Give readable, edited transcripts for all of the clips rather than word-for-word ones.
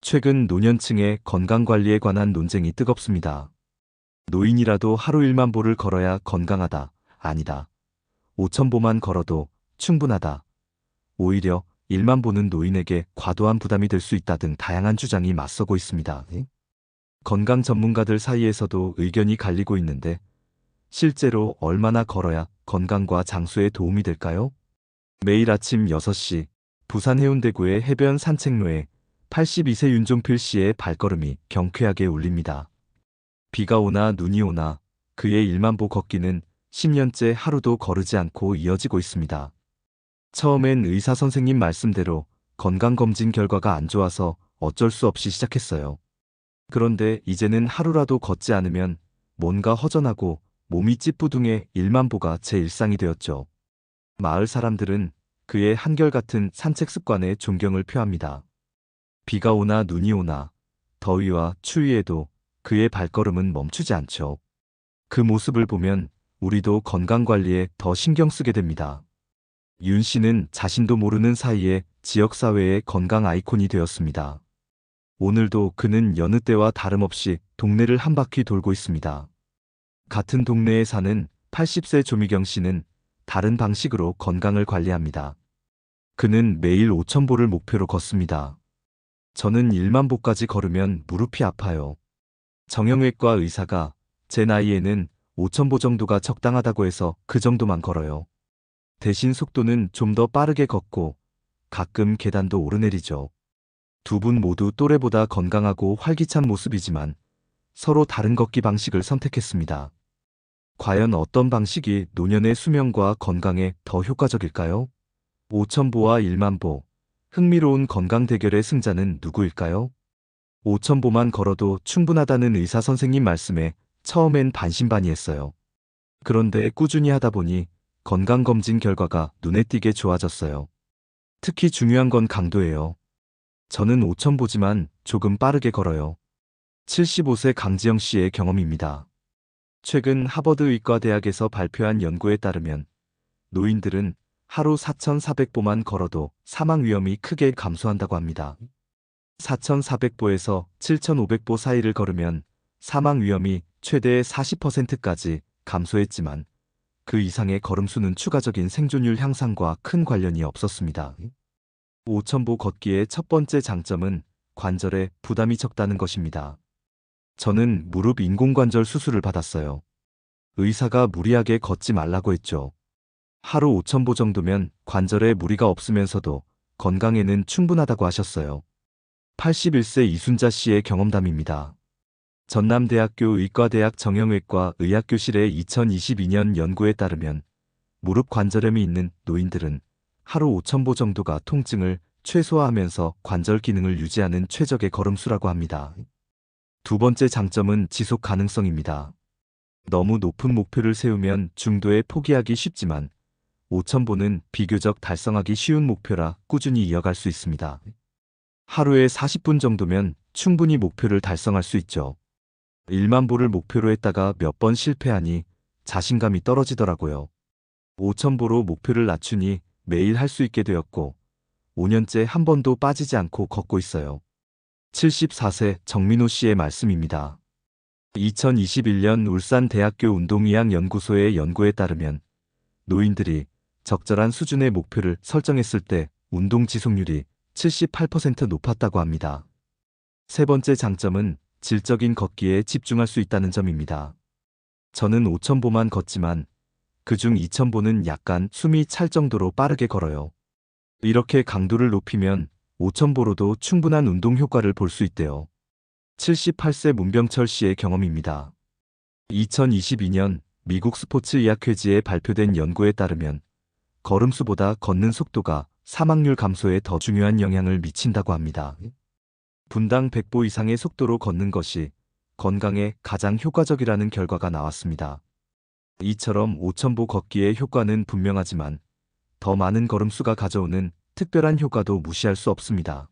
최근 노년층의 건강관리에 관한 논쟁이 뜨겁습니다. 노인이라도 하루 1만 보를 걸어야 건강하다, 아니다. 5천 보만 걸어도 충분하다. 오히려 1만 보는 노인에게 과도한 부담이 될 수 있다 등 다양한 주장이 맞서고 있습니다. 건강 전문가들 사이에서도 의견이 갈리고 있는데 실제로 얼마나 걸어야 건강과 장수에 도움이 될까요? 매일 아침 6시 부산 해운대구의 해변 산책로에 82세 윤종필 씨의 발걸음이 경쾌하게 울립니다. 비가 오나 눈이 오나 그의 1만 보 걷기는 10년째 하루도 거르지 않고 이어지고 있습니다. 처음엔 의사 선생님 말씀대로 건강검진 결과가 안 좋아서 어쩔 수 없이 시작했어요. 그런데 이제는 하루라도 걷지 않으면 뭔가 허전하고 몸이 찌뿌둥해 1만 보가 제 일상이 되었죠. 마을 사람들은 그의 한결같은 산책 습관에 존경을 표합니다. 비가 오나 눈이 오나 더위와 추위에도 그의 발걸음은 멈추지 않죠. 그 모습을 보면 우리도 건강관리에 더 신경 쓰게 됩니다. 윤 씨는 자신도 모르는 사이에 지역사회의 건강 아이콘이 되었습니다. 오늘도 그는 여느 때와 다름없이 동네를 한 바퀴 돌고 있습니다. 같은 동네에 사는 80세 조미경 씨는 다른 방식으로 건강을 관리합니다. 그는 매일 5천 보를 목표로 걷습니다. 저는 1만 보까지 걸으면 무릎이 아파요. 정형외과 의사가 제 나이에는 5천 보 정도가 적당하다고 해서 그 정도만 걸어요. 대신 속도는 좀 더 빠르게 걷고 가끔 계단도 오르내리죠. 두 분 모두 또래보다 건강하고 활기찬 모습이지만 서로 다른 걷기 방식을 선택했습니다. 과연 어떤 방식이 노년의 수명과 건강에 더 효과적일까요? 5천 보와 1만 보, 흥미로운 건강 대결의 승자는 누구일까요? 5천 보만 걸어도 충분하다는 의사 선생님 말씀에 처음엔 반신반의했어요. 그런데 꾸준히 하다 보니 건강검진 결과가 눈에 띄게 좋아졌어요. 특히 중요한 건 강도예요. 저는 5천 보지만 조금 빠르게 걸어요. 75세 강지영 씨의 경험입니다. 최근 하버드 의과대학에서 발표한 연구에 따르면 노인들은 하루 4,400보만 걸어도 사망 위험이 크게 감소한다고 합니다. 4,400보에서 7,500보 사이를 걸으면 사망 위험이 최대 40%까지 감소했지만 그 이상의 걸음수는 추가적인 생존율 향상과 큰 관련이 없었습니다. 5,000보 걷기의 첫 번째 장점은 관절에 부담이 적다는 것입니다. 저는 무릎 인공관절 수술을 받았어요. 의사가 무리하게 걷지 말라고 했죠. 하루 5,000보 정도면 관절에 무리가 없으면서도 건강에는 충분하다고 하셨어요. 81세 이순자 씨의 경험담입니다. 전남대학교 의과대학 정형외과 의학교실의 2022년 연구에 따르면 무릎 관절염이 있는 노인들은 하루 5,000보 정도가 통증을 최소화하면서 관절 기능을 유지하는 최적의 걸음수라고 합니다. 두 번째 장점은 지속 가능성입니다. 너무 높은 목표를 세우면 중도에 포기하기 쉽지만 5,000보는 비교적 달성하기 쉬운 목표라 꾸준히 이어갈 수 있습니다. 하루에 40분 정도면 충분히 목표를 달성할 수 있죠. 1만 보를 목표로 했다가 몇 번 실패하니 자신감이 떨어지더라고요. 5,000보로 목표를 낮추니 매일 할 수 있게 되었고 5년째 한 번도 빠지지 않고 걷고 있어요. 74세 정민호 씨의 말씀입니다. 2021년 울산대학교 운동의학연구소의 연구에 따르면 노인들이 적절한 수준의 목표를 설정했을 때 운동 지속률이 78% 높았다고 합니다. 세 번째 장점은 질적인 걷기에 집중할 수 있다는 점입니다. 저는 5,000보만 걷지만 그중 2,000보는 약간 숨이 찰 정도로 빠르게 걸어요. 이렇게 강도를 높이면 5,000보로도 충분한 운동 효과를 볼 수 있대요. 78세 문병철 씨의 경험입니다. 2022년 미국 스포츠의학회지에 발표된 연구에 따르면 걸음수보다 걷는 속도가 사망률 감소에 더 중요한 영향을 미친다고 합니다. 분당 100보 이상의 속도로 걷는 것이 건강에 가장 효과적이라는 결과가 나왔습니다. 이처럼 5,000보 걷기의 효과는 분명하지만 더 많은 걸음수가 가져오는 특별한 효과도 무시할 수 없습니다.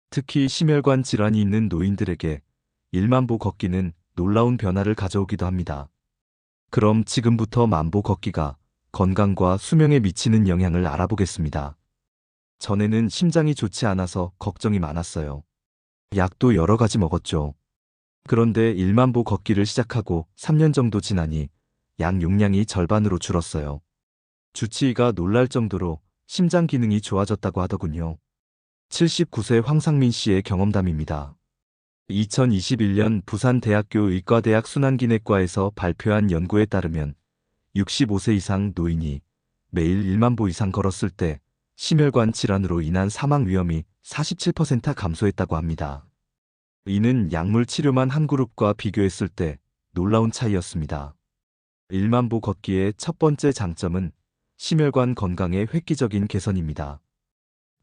특히 심혈관 질환이 있는 노인들에게 1만 보 걷기는 놀라운 변화를 가져오기도 합니다. 그럼 지금부터 10,000보 걷기가 건강과 수명에 미치는 영향을 알아보겠습니다. 전에는 심장이 좋지 않아서 걱정이 많았어요. 약도 여러 가지 먹었죠. 그런데 1만 보 걷기를 시작하고 3년 정도 지나니 약 용량이 절반으로 줄었어요. 주치의가 놀랄 정도로 심장 기능이 좋아졌다고 하더군요. 79세 황상민 씨의 경험담입니다. 2021년 부산대학교 의과대학 순환기내과에서 발표한 연구에 따르면 65세 이상 노인이 매일 1만 보 이상 걸었을 때 심혈관 질환으로 인한 사망 위험이 47% 감소했다고 합니다. 이는 약물 치료만 한 그룹과 비교했을 때 놀라운 차이였습니다. 1만 보 걷기의 첫 번째 장점은 심혈관 건강의 획기적인 개선입니다.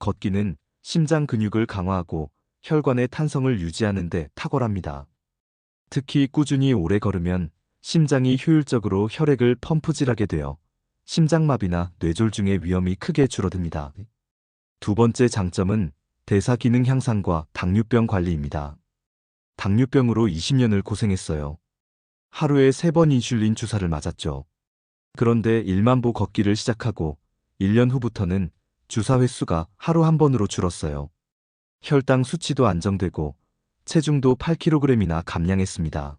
걷기는 심장 근육을 강화하고 혈관의 탄성을 유지하는 데 탁월합니다. 특히 꾸준히 오래 걸으면 심장이 효율적으로 혈액을 펌프질하게 되어 심장마비나 뇌졸중의 위험이 크게 줄어듭니다. 두 번째 장점은 대사 기능 향상과 당뇨병 관리입니다. 당뇨병으로 20년을 고생했어요. 하루에 3번 인슐린 주사를 맞았죠. 그런데 1만 보 걷기를 시작하고 1년 후부터는 주사 횟수가 하루 1번으로 줄었어요. 혈당 수치도 안정되고 체중도 8kg이나 감량했습니다.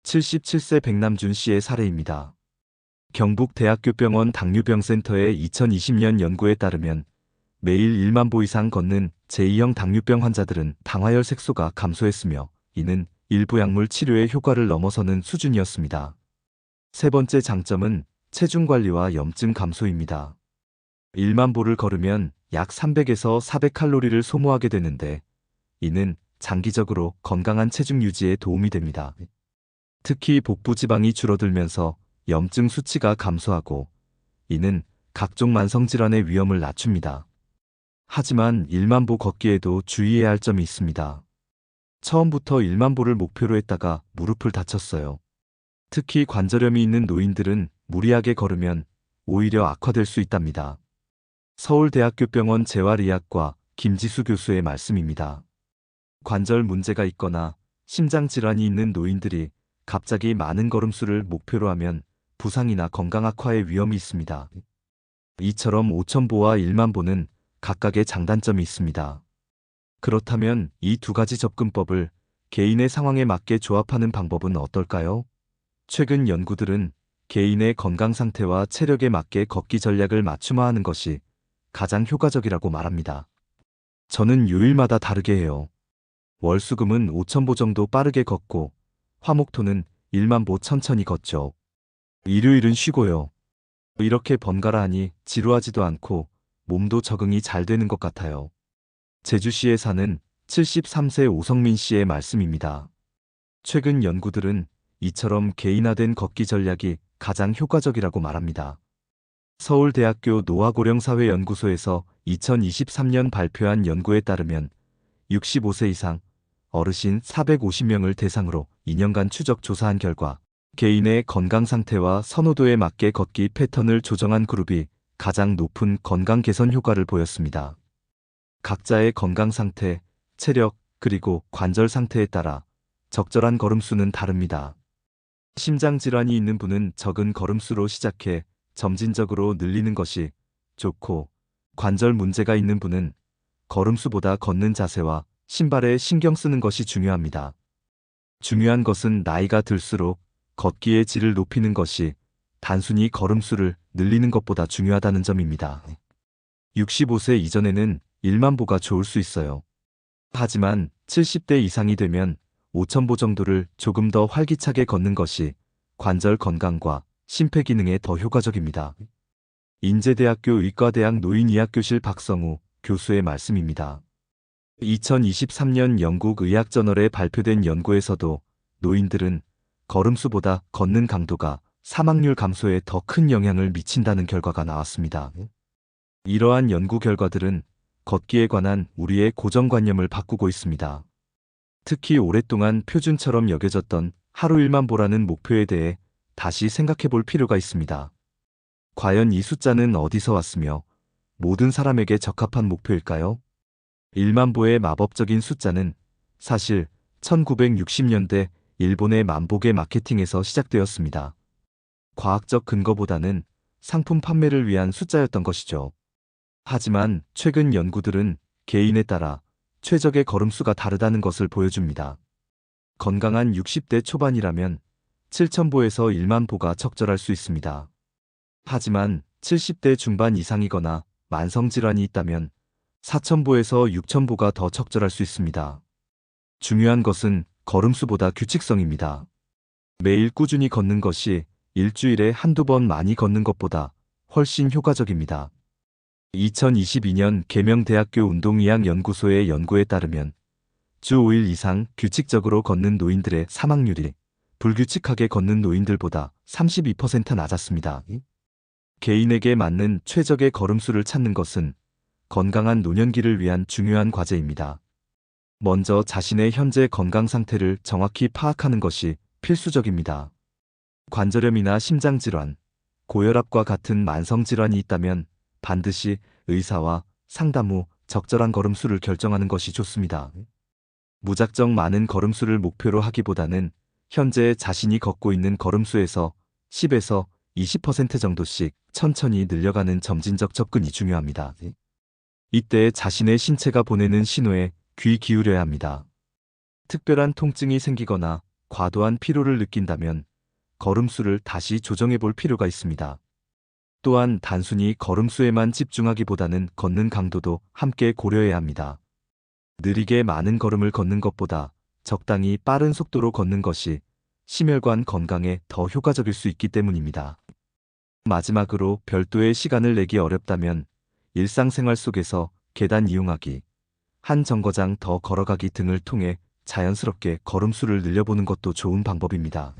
77세 백남준 씨의 사례입니다. 경북대학교병원 당뇨병센터의 2020년 연구에 따르면 매일 1만 보 이상 걷는 제2형 당뇨병 환자들은 당화혈 색소가 감소했으며 이는 일부 약물 치료의 효과를 넘어서는 수준이었습니다. 세 번째 장점은 체중 관리와 염증 감소입니다. 1만 보를 걸으면 약 300에서 400칼로리를 소모하게 되는데 이는 장기적으로 건강한 체중 유지에 도움이 됩니다. 특히 복부 지방이 줄어들면서 염증 수치가 감소하고 이는 각종 만성질환의 위험을 낮춥니다. 하지만 1만 보 걷기에도 주의해야 할 점이 있습니다. 처음부터 1만 보를 목표로 했다가 무릎을 다쳤어요. 특히 관절염이 있는 노인들은 무리하게 걸으면 오히려 악화될 수 있답니다. 서울대학교병원 재활의학과 김지수 교수의 말씀입니다. 관절 문제가 있거나 심장 질환이 있는 노인들이 갑자기 많은 걸음수를 목표로 하면 부상이나 건강 악화의 위험이 있습니다. 이처럼 5,000보와 1만 보는 각각의 장단점이 있습니다. 그렇다면 이 두 가지 접근법을 개인의 상황에 맞게 조합하는 방법은 어떨까요? 최근 연구들은 개인의 건강 상태와 체력에 맞게 걷기 전략을 맞춤화하는 것이 가장 효과적이라고 말합니다. 저는 요일마다 다르게 해요. 월수금은 5,000보 정도 빠르게 걷고 화목토는 1만 보 천천히 걷죠. 일요일은 쉬고요. 이렇게 번갈아 하니 지루하지도 않고 몸도 적응이 잘 되는 것 같아요. 제주시에 사는 73세 오성민 씨의 말씀입니다. 최근 연구들은 이처럼 개인화된 걷기 전략이 가장 효과적이라고 말합니다. 서울대학교 노화고령사회연구소에서 2023년 발표한 연구에 따르면 65세 이상 어르신 450명을 대상으로 2년간 추적 조사한 결과 개인의 건강 상태와 선호도에 맞게 걷기 패턴을 조정한 그룹이 가장 높은 건강 개선 효과를 보였습니다. 각자의 건강 상태, 체력, 그리고 관절 상태에 따라 적절한 걸음수는 다릅니다. 심장 질환이 있는 분은 적은 걸음수로 시작해 점진적으로 늘리는 것이 좋고, 관절 문제가 있는 분은 걸음수보다 걷는 자세와 신발에 신경 쓰는 것이 중요합니다. 중요한 것은 나이가 들수록 걷기의 질을 높이는 것이 단순히 걸음수를 늘리는 것보다 중요하다는 점입니다. 65세 이전에는 1만 보가 좋을 수 있어요. 하지만 70대 이상이 되면 5,000보 정도를 조금 더 활기차게 걷는 것이 관절 건강과 심폐기능에 더 효과적입니다. 인제대학교 의과대학 노인의학교실 박성우 교수의 말씀입니다. 2023년 영국 의학저널에 발표된 연구에서도 노인들은 걸음수보다 걷는 강도가 사망률 감소에 더 큰 영향을 미친다는 결과가 나왔습니다. 이러한 연구 결과들은 걷기에 관한 우리의 고정관념을 바꾸고 있습니다. 특히 오랫동안 표준처럼 여겨졌던 하루 1만 보라는 목표에 대해 다시 생각해 볼 필요가 있습니다. 과연 이 숫자는 어디서 왔으며 모든 사람에게 적합한 목표일까요? 1만 보의 마법적인 숫자는 사실 1960년대 일본의 만보계 마케팅에서 시작되었습니다. 과학적 근거보다는 상품 판매를 위한 숫자였던 것이죠. 하지만 최근 연구들은 개인에 따라 최적의 걸음수가 다르다는 것을 보여줍니다. 건강한 60대 초반이라면 7,000보에서 1만 보가 적절할 수 있습니다. 하지만 70대 중반 이상이거나 만성질환이 있다면 4,000보에서 6,000보가 더 적절할 수 있습니다. 중요한 것은 걸음수보다 규칙성입니다. 매일 꾸준히 걷는 것이 일주일에 한두 번 많이 걷는 것보다 훨씬 효과적입니다. 2022년 계명대학교 운동의학연구소의 연구에 따르면 주 5일 이상 규칙적으로 걷는 노인들의 사망률이 불규칙하게 걷는 노인들보다 32% 낮았습니다. 개인에게 맞는 최적의 걸음수를 찾는 것은 건강한 노년기를 위한 중요한 과제입니다. 먼저 자신의 현재 건강 상태를 정확히 파악하는 것이 필수적입니다. 관절염이나 심장질환, 고혈압과 같은 만성질환이 있다면 반드시 의사와 상담 후 적절한 걸음수를 결정하는 것이 좋습니다. 무작정 많은 걸음수를 목표로 하기보다는 현재 자신이 걷고 있는 걸음수에서 10에서 20% 정도씩 천천히 늘려가는 점진적 접근이 중요합니다. 이때 자신의 신체가 보내는 신호에 귀 기울여야 합니다. 특별한 통증이 생기거나 과도한 피로를 느낀다면 걸음수를 다시 조정해 볼 필요가 있습니다. 또한 단순히 걸음수에만 집중하기보다는 걷는 강도도 함께 고려해야 합니다. 느리게 많은 걸음을 걷는 것보다 적당히 빠른 속도로 걷는 것이 심혈관 건강에 더 효과적일 수 있기 때문입니다. 마지막으로 별도의 시간을 내기 어렵다면 일상생활 속에서 계단 이용하기, 한 정거장 더 걸어가기 등을 통해 자연스럽게 걸음수를 늘려보는 것도 좋은 방법입니다.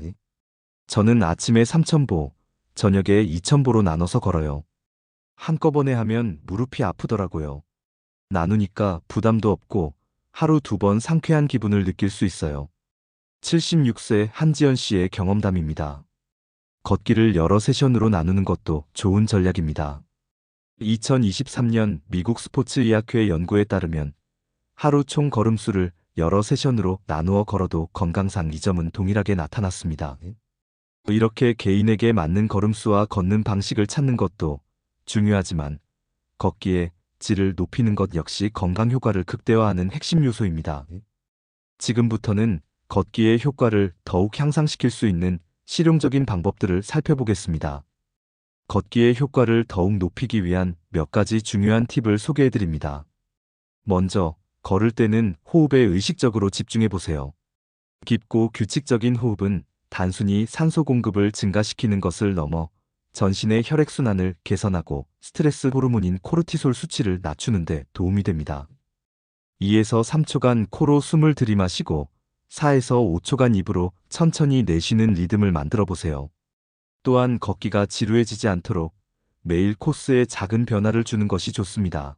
저는 아침에 3,000보, 저녁에 2,000보로 나눠서 걸어요. 한꺼번에 하면 무릎이 아프더라고요. 나누니까 부담도 없고 하루 2번 상쾌한 기분을 느낄 수 있어요. 76세 한지연 씨의 경험담입니다. 걷기를 여러 세션으로 나누는 것도 좋은 전략입니다. 2023년 미국 스포츠의학회 연구에 따르면 하루 총 걸음수를 여러 세션으로 나누어 걸어도 건강상 이 점은 동일하게 나타났습니다. 이렇게 개인에게 맞는 걸음수와 걷는 방식을 찾는 것도 중요하지만 걷기의 질을 높이는 것 역시 건강 효과를 극대화하는 핵심 요소입니다. 지금부터는 걷기의 효과를 더욱 향상시킬 수 있는 실용적인 방법들을 살펴보겠습니다. 걷기의 효과를 더욱 높이기 위한 몇 가지 중요한 팁을 소개해드립니다. 먼저, 걸을 때는 호흡에 의식적으로 집중해 보세요. 깊고 규칙적인 호흡은 단순히 산소 공급을 증가시키는 것을 넘어 전신의 혈액순환을 개선하고 스트레스 호르몬인 코르티솔 수치를 낮추는 데 도움이 됩니다. 2에서 3초간 코로 숨을 들이마시고 4에서 5초간 입으로 천천히 내쉬는 리듬을 만들어 보세요. 또한 걷기가 지루해지지 않도록 매일 코스에 작은 변화를 주는 것이 좋습니다.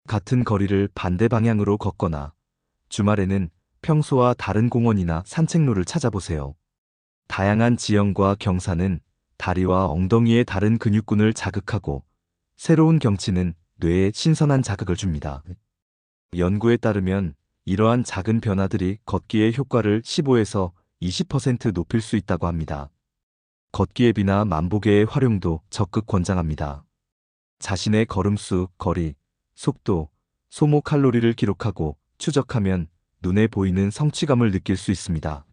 같은 거리를 반대 방향으로 걷거나 주말에는 평소와 다른 공원이나 산책로를 찾아보세요. 다양한 지형과 경사는 다리와 엉덩이의 다른 근육군을 자극하고 새로운 경치는 뇌에 신선한 자극을 줍니다. 연구에 따르면 이러한 작은 변화들이 걷기의 효과를 15에서 20% 높일 수 있다고 합니다. 걷기 앱이나 만보계의 활용도 적극 권장합니다. 자신의 걸음수, 거리, 속도, 소모 칼로리를 기록하고 추적하면 눈에 보이는 성취감을 느낄 수 있습니다.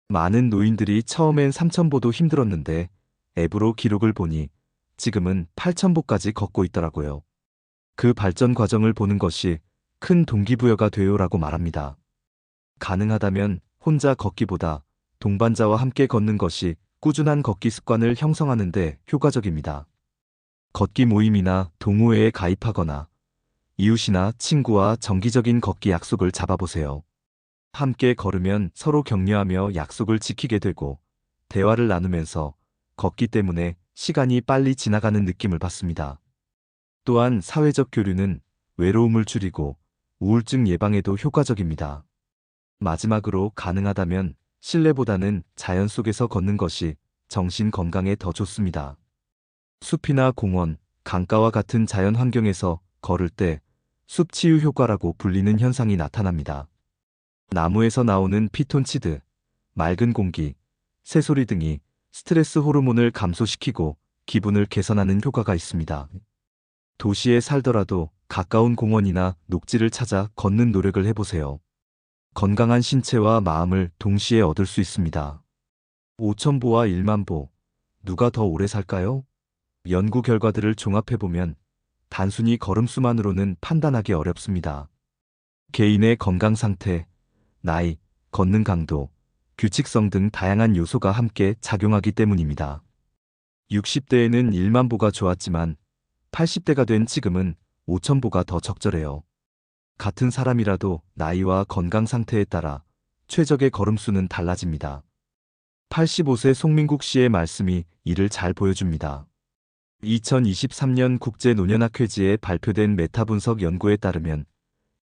많은 노인들이 처음엔 3,000보도 힘들었는데 앱으로 기록을 보니 지금은 8,000보까지 걷고 있더라고요. 그 발전 과정을 보는 것이 큰 동기부여가 돼요라고 말합니다. 가능하다면 혼자 걷기보다 동반자와 함께 걷는 것이 꾸준한 걷기 습관을 형성하는 데 효과적입니다. 걷기 모임이나 동호회에 가입하거나 이웃이나 친구와 정기적인 걷기 약속을 잡아보세요. 함께 걸으면 서로 격려하며 약속을 지키게 되고 대화를 나누면서 걷기 때문에 시간이 빨리 지나가는 느낌을 받습니다. 또한 사회적 교류는 외로움을 줄이고 우울증 예방에도 효과적입니다. 마지막으로 가능하다면 실내보다는 자연 속에서 걷는 것이 정신 건강에 더 좋습니다. 숲이나 공원, 강가와 같은 자연 환경에서 걸을 때 숲 치유 효과라고 불리는 현상이 나타납니다. 나무에서 나오는 피톤치드, 맑은 공기, 새소리 등이 스트레스 호르몬을 감소시키고 기분을 개선하는 효과가 있습니다. 도시에 살더라도 가까운 공원이나 녹지를 찾아 걷는 노력을 해보세요. 건강한 신체와 마음을 동시에 얻을 수 있습니다. 5,000보와 1만 보, 누가 더 오래 살까요? 연구 결과들을 종합해보면 단순히 걸음수만으로는 판단하기 어렵습니다. 개인의 건강 상태, 나이, 걷는 강도, 규칙성 등 다양한 요소가 함께 작용하기 때문입니다. 60대에는 1만 보가 좋았지만 80대가 된 지금은 5,000보가 더 적절해요. 같은 사람이라도 나이와 건강 상태에 따라 최적의 걸음수는 달라집니다. 85세 송민국 씨의 말씀이 이를 잘 보여줍니다. 2023년 국제노년학회지에 발표된 메타분석 연구에 따르면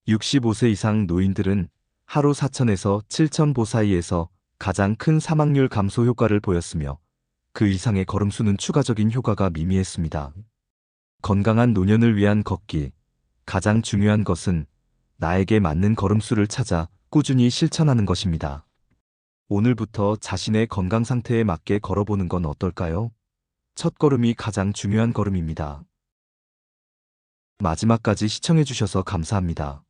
65세 이상 노인들은 하루 4,000에서 7,000보 사이에서 가장 큰 사망률 감소 효과를 보였으며 그 이상의 걸음수는 추가적인 효과가 미미했습니다. 건강한 노년을 위한 걷기. 가장 중요한 것은 나에게 맞는 걸음수를 찾아 꾸준히 실천하는 것입니다. 오늘부터 자신의 건강 상태에 맞게 걸어보는 건 어떨까요? 첫 걸음이 가장 중요한 걸음입니다. 마지막까지 시청해주셔서 감사합니다.